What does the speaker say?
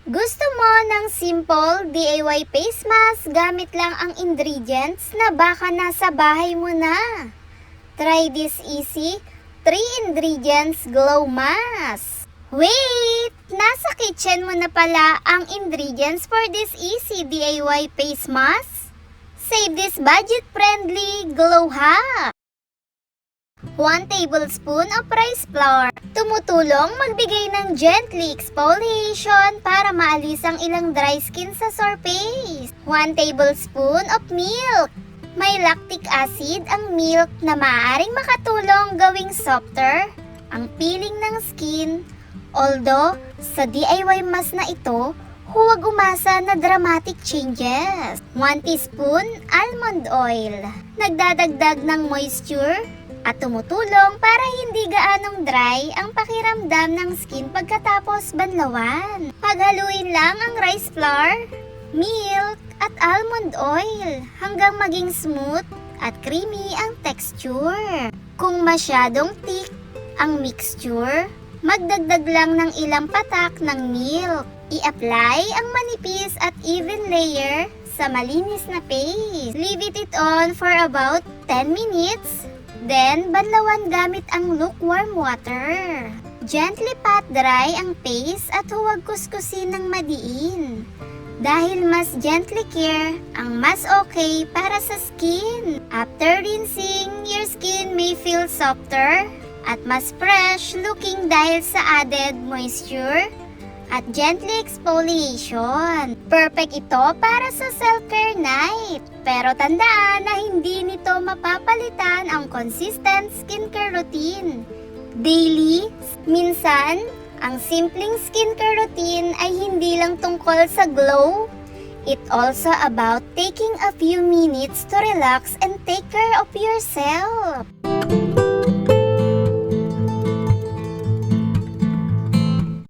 Gusto mo ng simple DIY face mask gamit lang ang ingredients na baka nasa bahay mo na? Try this easy 3 ingredients glow mask. Wait! Nasa kitchen mo na pala ang ingredients for this easy DIY face mask? Save this budget-friendly glow hack! 1 tablespoon of rice flour. Tumutulong magbigay ng gently exfoliation para maalis ang ilang dry skin sa surface. 1 tablespoon of milk. May lactic acid ang milk na maaaring makatulong gawing softer ang peeling ng skin. Although, sa DIY mask na ito, huwag umasa na dramatic changes. 1 teaspoon almond oil. Nagdadagdag ng moisture at tumutulong para hindi gaanong dry ang pakiramdam ng skin pagkatapos banlawan. Paghaluin lang ang rice flour, milk, at almond oil hanggang maging smooth at creamy ang texture. Kung masyadong thick ang mixture, magdagdag lang ng ilang patak ng milk. I-apply ang manipis at even layer sa malinis na paste. Leave it on for about 10 minutes. Then, banlawan gamit ang lukewarm water. Gently pat dry ang paste at huwag kuskusin ng madiin. Dahil mas gently care, ang mas okay para sa skin. After rinsing, your skin may feel softer at mas fresh looking dahil sa added moisture at gently exfoliation. Perfect ito para sa self-care night. Pero tandaan na hindi nito mapapalitan ang consistent skincare routine. Daily, minsan, ang simpleng skincare routine ay hindi lang tungkol sa glow. It's also about taking a few minutes to relax and take care of yourself.